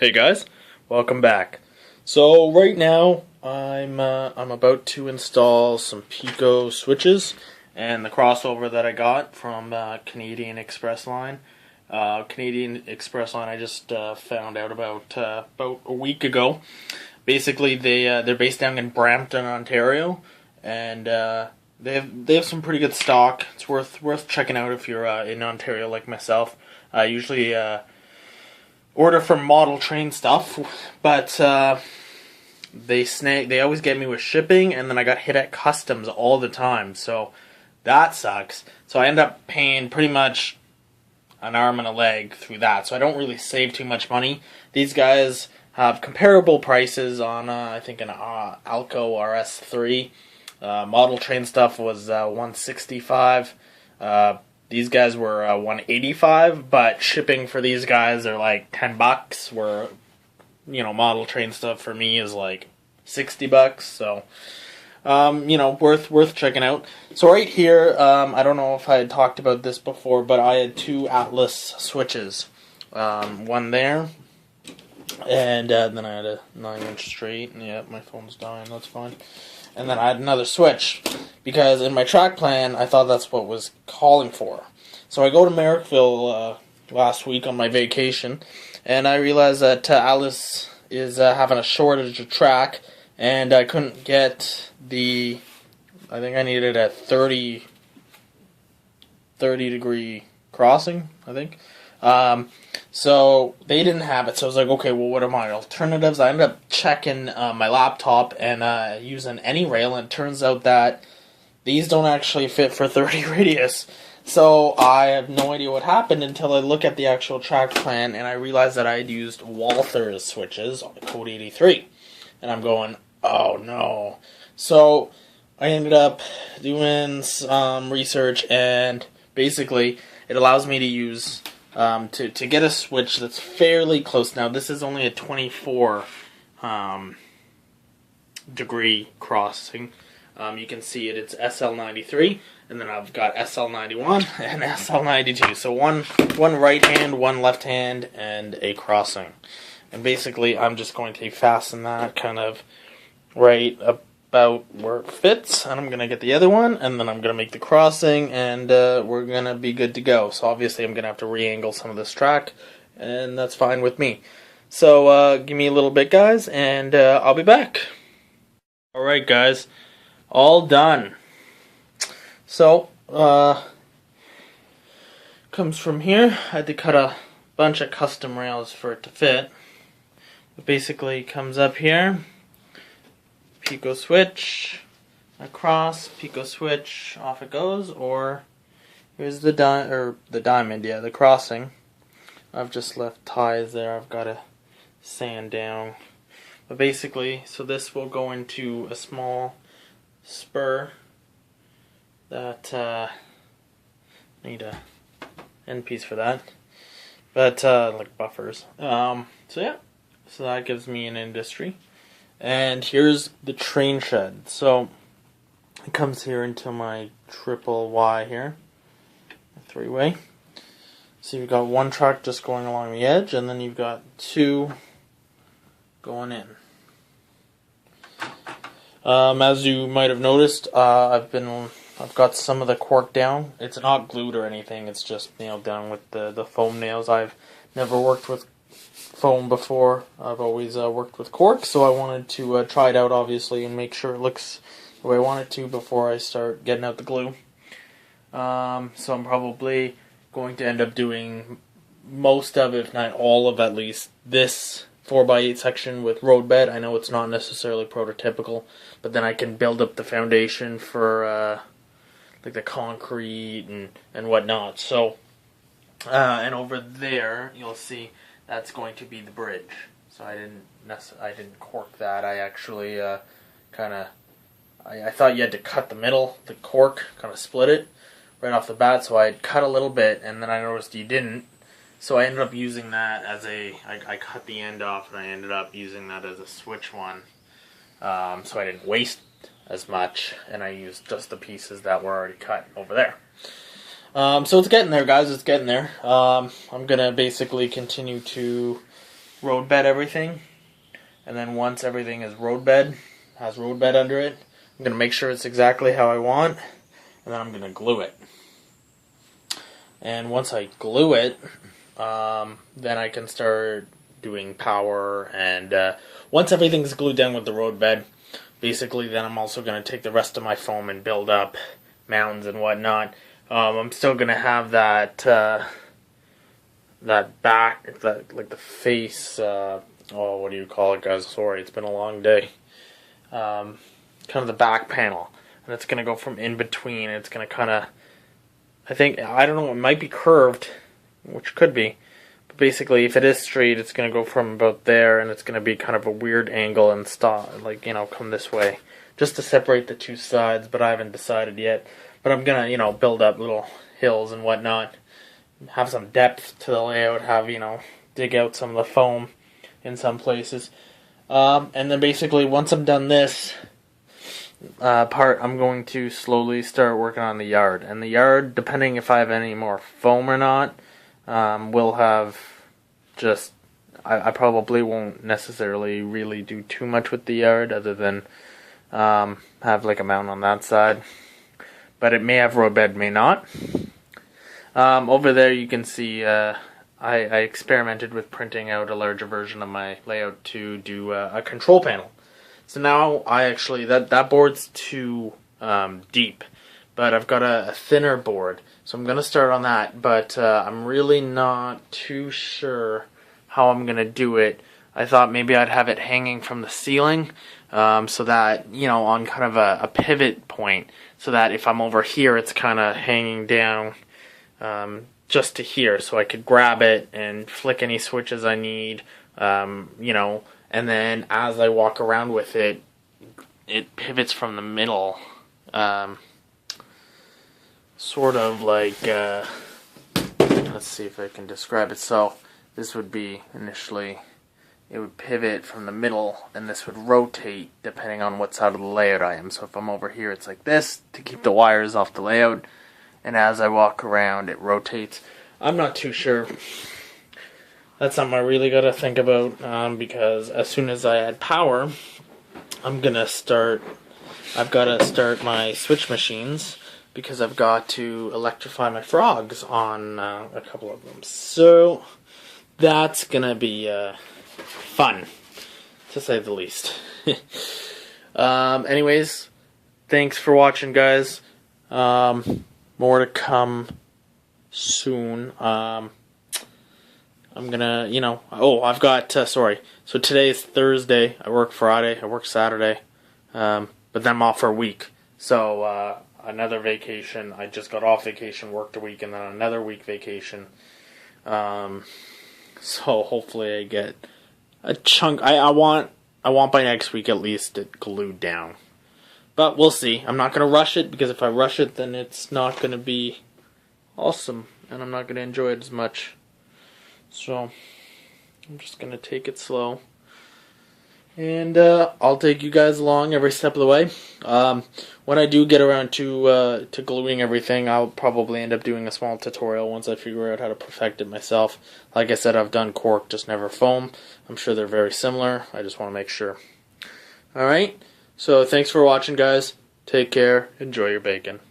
Hey guys, welcome back. So right now I'm about to install some Pico switches and the crossover that I got from Canadian Express Line. Canadian Express Line I just found out about a week ago. Basically they're based down in Brampton, Ontario, and they have some pretty good stock. It's worth checking out if you're in Ontario like myself. I usually order from model train stuff, but they always get me with shipping, and then I got hit at customs all the time, so that sucks. So I end up paying pretty much an arm and a leg through that, so I don't really save too much money. These guys have comparable prices on I think an Alco RS3. Model train stuff was $165. These guys were $185, but shipping for these guys are like $10. Where model train stuff for me is like $60. So worth checking out. So right here, I don't know if I had talked about this before, but I had two Atlas switches. One there, and then I had a 9-inch straight. Yeah, my phone's dying. That's fine. And then I had another switch, because in my track plan, I thought that's what was calling for. So I go to Merrickville last week on my vacation, and I realized that Alice is having a shortage of track, and I couldn't get I think I needed a 30 degree crossing, I think. So they didn't have it, so I was like, okay, well, what are my alternatives? I ended up checking my laptop and using any rail, and it turns out that these don't actually fit for 30 radius. So I have no idea what happened until I look at the actual track plan, and I realized that I had used Walther's switches on the Code 83. And I'm going, oh no. So I ended up doing some research, and basically it allows me to use to get a switch that's fairly close. Now this is only a 24 degree crossing. You can see it's SL93, and then I've got SL91 and SL92. So one right hand, one left hand, and a crossing. And basically I'm just going to fasten that kind of right about where it fits, and I'm going to get the other one, and then I'm going to make the crossing, and we're going to be good to go. So obviously I'm going to have to re-angle some of this track, and that's fine with me. So give me a little bit, guys, and I'll be back. Alright guys, all done. So comes from here. I had to cut a bunch of custom rails for it to fit. It basically comes up here, Pico switch, across, Pico switch, off it goes, or here's the diamond, yeah, the crossing. I've just left ties there, I've got to sand down. But basically, so this will go into a small spur that need a end piece for that, but like buffers. So yeah, so that gives me an industry. And here's the train shed. So it comes here into my triple Y here, three-way. So you've got one track just going along the edge, and then you've got two going in. As you might have noticed, I've got some of the cork down. It's not glued or anything. It's just nailed down with the foam nails. I've never worked with foam before. I've always worked with cork, so I wanted to try it out, obviously, and make sure it looks the way I want it to before I start getting out the glue. So I'm probably going to end up doing most of, if not all of, at least this 4x8 section with road bed. I know it's not necessarily prototypical, but then I can build up the foundation for like the concrete and whatnot. So and over there you'll see that's going to be the bridge. So I didn't cork that. I actually I thought you had to cut the middle, the cork, kind of split it right off the bat. So I cut a little bit, and then I noticed you didn't. So I ended up using that as I cut the end off, and I ended up using that as a switch one. So I didn't waste as much, and I used just the pieces that were already cut over there. So it's getting there, guys. It's getting there. I'm gonna basically continue to road bed everything. And then once everything is has road bed under it, I'm going to make sure it's exactly how I want. And then I'm going to glue it. And once I glue it, then I can start doing power. And once everything's glued down with the road bed, basically then I'm also going to take the rest of my foam and build up mounds and whatnot. I'm still going to have that back, like the face, what do you call it, guys? Sorry, it's been a long day. Kind of the back panel. And it's going to go from in between. It's going to kind of, I don't know, it might be curved, which could be. But basically, if it is straight, it's going to go from about there, and it's going to be kind of a weird angle and stop, like, come this way. Just to separate the two sides, but I haven't decided yet. But I'm going to, build up little hills and whatnot. Have some depth to the layout, dig out some of the foam in some places. And then basically, once I'm done this part, I'm going to slowly start working on the yard. And the yard, depending if I have any more foam or not, will have just... I probably won't necessarily really do too much with the yard, other than have like a mount on that side. But it may have road bed, may not. Over there you can see I experimented with printing out a larger version of my layout to do a control panel. So now I actually, that board's too deep, but I've got a thinner board. So I'm going to start on that, but I'm really not too sure how I'm going to do it. I thought maybe I'd have it hanging from the ceiling, so that, on kind of a pivot point, so that if I'm over here, it's kind of hanging down just to here, so I could grab it and flick any switches I need, and then as I walk around with it, it pivots from the middle, sort of like, let's see if I can describe it. So this would be initially, it would pivot from the middle, and this would rotate depending on what side of the layout I am. So if I'm over here, it's like this to keep the wires off the layout, and as I walk around, it rotates. I'm not too sure. That's something I really got to think about, because as soon as I add power, I've got to start my switch machines, because I've got to electrify my frogs on a couple of them. So that's going to be fun, to say the least. Anyways, thanks for watching, guys. More to come soon. I'm gonna, I've got, sorry. So today is Thursday. I work Friday. I work Saturday. But then I'm off for a week. So, another vacation. I just got off vacation, worked a week, and then another week vacation. So hopefully I get a chunk. I want by next week at least it glued down. But we'll see. I'm not going to rush it, because if I rush it, then it's not going to be awesome, and I'm not going to enjoy it as much. So I'm just going to take it slow. And I'll take you guys along every step of the way. When I do get around to gluing everything, I'll probably end up doing a small tutorial once I figure out how to perfect it myself. Like I said, I've done cork, just never foam. I'm sure they're very similar. I just want to make sure. Alright, so thanks for watching, guys. Take care. Enjoy your bacon.